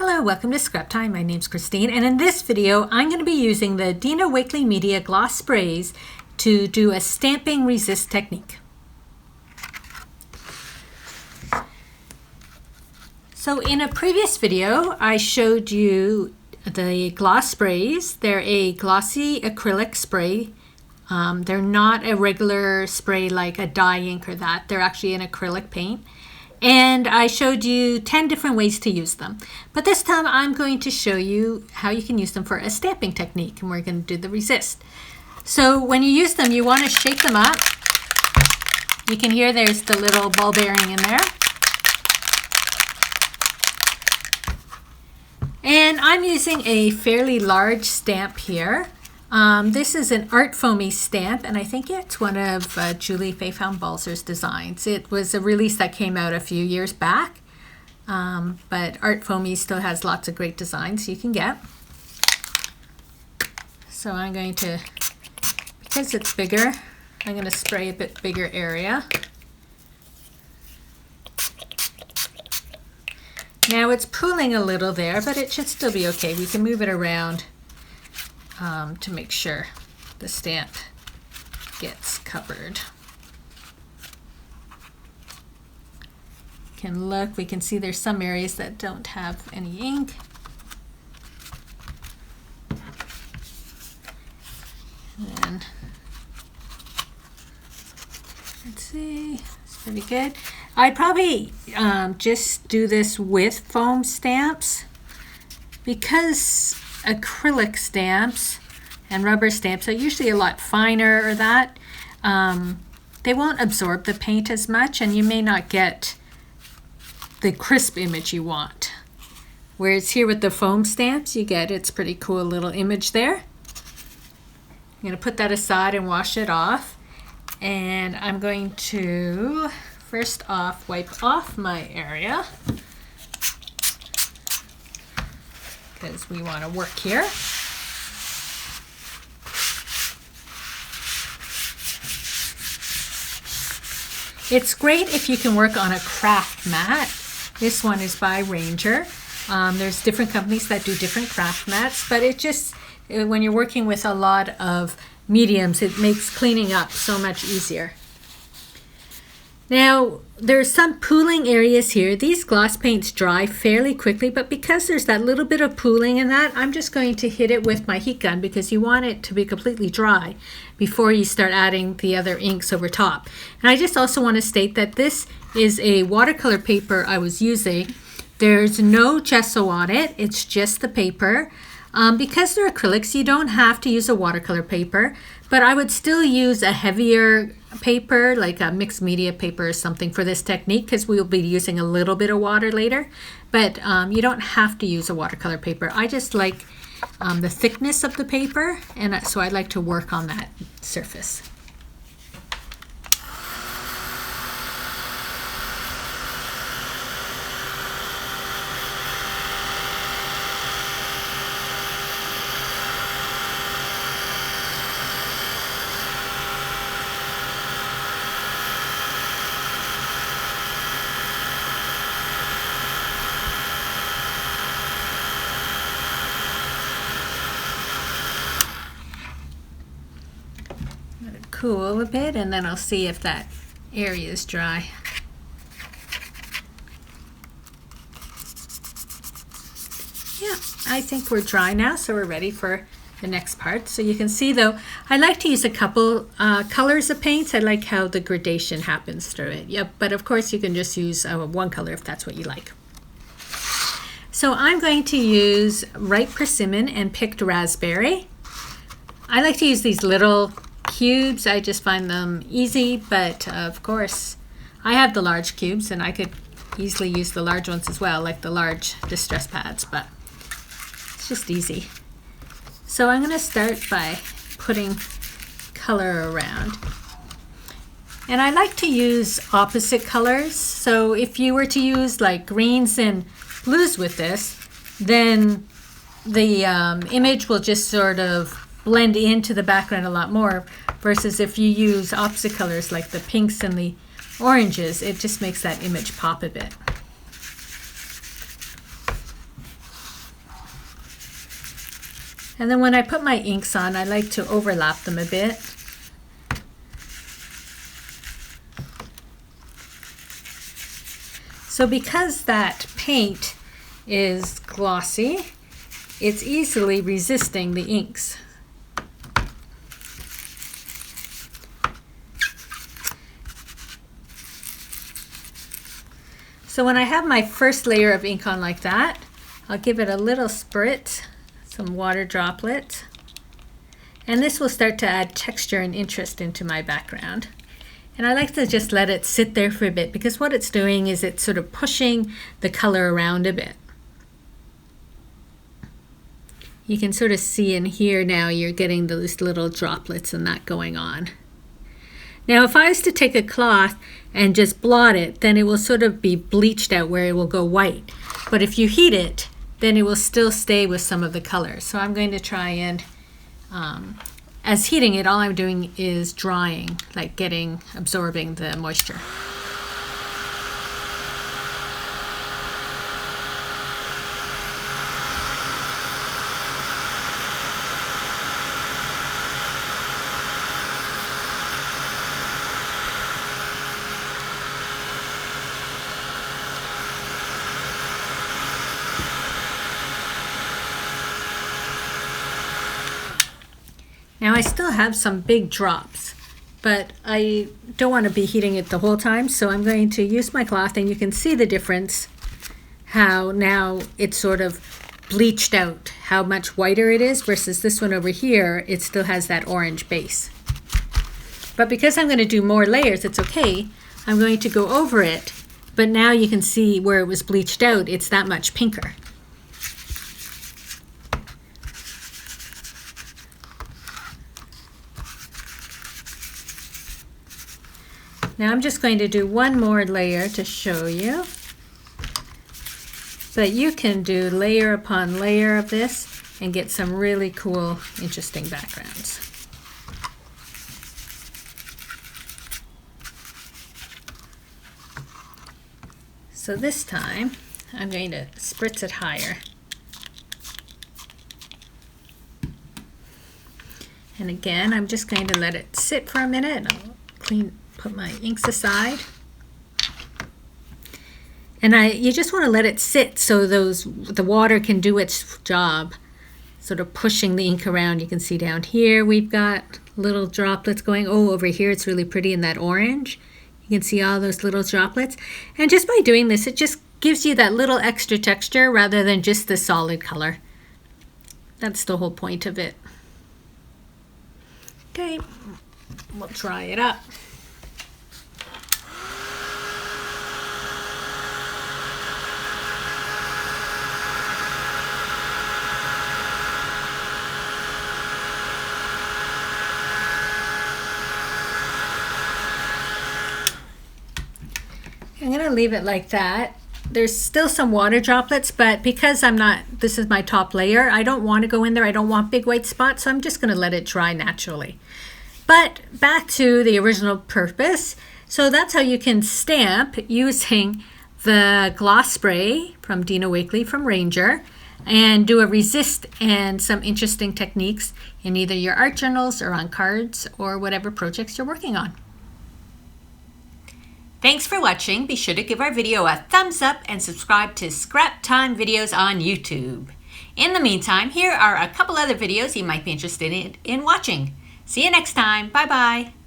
Hello, welcome to Scrap Time. My name's Christine, and in this video I'm going to be using the Dina Wakley Media gloss sprays to do a stamping resist technique. So in a previous video I showed you the gloss sprays. They're a glossy acrylic spray. They're not a regular spray like a dye ink or that. They're actually an acrylic paint. And I showed you 10 different ways to use them. But this time I'm going to show you how you can use them for a stamping technique, and we're going to do the resist. So when you use them, you want to shake them up. You can hear there's the little ball bearing in there. And I'm using a fairly large stamp here. This is an Art Foamy stamp, and I think it's one of Julie Balzer's designs. It was a release that came out a few years back, but Art Foamy still has lots of great designs you can get. So I'm going to, because it's bigger, I'm going to spray a bit bigger area. Now it's pooling a little there, but it should still be okay. We can move it around to make sure the stamp gets covered. Can look, we can see there's some areas that don't have any ink. And then, let's see, it's pretty good. I'd probably just do this with foam stamps, because acrylic stamps and rubber stamps are usually a lot finer, or that they won't absorb the paint as much, and you may not get the crisp image you want. Whereas here with the foam stamps, you get it's pretty cool little image there. I'm going to put that aside and wash it off, and I'm going to first off wipe off my area, because we want to work here. It's great if you can work on a craft mat. This one is by Ranger. There's different companies that do different craft mats, but it just, when you're working with a lot of mediums, it makes cleaning up so much easier. Now, there's some pooling areas here. These gloss paints dry fairly quickly, but because there's that little bit of pooling in that, I'm just going to hit it with my heat gun, because you want it to be completely dry before you start adding the other inks over top. And I just also want to state that this is a watercolor paper I was using. There's no gesso on it, it's just the paper. Because they're acrylics, you don't have to use a watercolor paper, but I would still use a heavier paper, like a mixed media paper or something, for this technique, because we'll be using a little bit of water later. But you don't have to use a watercolor paper. I just like the thickness of the paper, and so I like to work on that surface. Cool a bit, and then I'll see if that area is dry. Yeah, I think we're dry now, so we're ready for the next part. So you can see, though, I like to use a couple colors of paints. I like how the gradation happens through it. Yep, but of course you can just use one color if that's what you like. So I'm going to use Ripe Persimmon and Picked Raspberry. I like to use these little cubes. I just find them easy, but of course I have the large cubes, and I could easily use the large ones as well, like the large distress pads, but it's just easy. So I'm going to start by putting color around, and I like to use opposite colors. So if you were to use like greens and blues with this, then the image will just sort of blend into the background a lot more, versus if you use opposite colors like the pinks and the oranges, it just makes that image pop a bit. And then when I put my inks on, I like to overlap them a bit. So because that paint is glossy, it's easily resisting the inks. So when I have my first layer of ink on like that, I'll give it a little spritz, some water droplets, and this will start to add texture and interest into my background. And I like to just let it sit there for a bit, because what it's doing is it's sort of pushing the color around a bit. You can sort of see in here now you're getting those little droplets and that going on. Now if I was to take a cloth and just blot it, then it will sort of be bleached out where it will go white. But if you heat it, then it will still stay with some of the color. So I'm going to try and, as heating it, all I'm doing is drying, like absorbing the moisture. Now I still have some big drops, but I don't want to be heating it the whole time, so I'm going to use my cloth, and you can see the difference, how now it's sort of bleached out, how much whiter it is versus this one over here, it still has that orange base. But because I'm going to do more layers, it's okay. I'm going to go over it, but now you can see where it was bleached out, it's that much pinker. Now I'm just going to do one more layer to show you. But you can do layer upon layer of this and get some really cool, interesting backgrounds. So this time I'm going to spritz it higher. And again, I'm just going to let it sit for a minute. I'll put my inks aside. And you just want to let it sit so the water can do its job, sort of pushing the ink around. You can see down here we've got little droplets going. Oh, over here it's really pretty in that orange. You can see all those little droplets. And just by doing this, it just gives you that little extra texture rather than just the solid color. That's the whole point of it. Okay, we'll dry it up. I'm going to leave it like that. There's still some water droplets, but because this is my top layer, I don't want to go in there. I don't want big white spots, so I'm just going to let it dry naturally. But back to the original purpose. So that's how you can stamp using the gloss spray from Dina Wakley from Ranger, and do a resist and some interesting techniques in either your art journals or on cards or whatever projects you're working on. Thanks for watching. Be sure to give our video a thumbs up and subscribe to Scrap Time videos on YouTube. In the meantime, here are a couple other videos you might be interested in watching. See you next time. Bye-bye.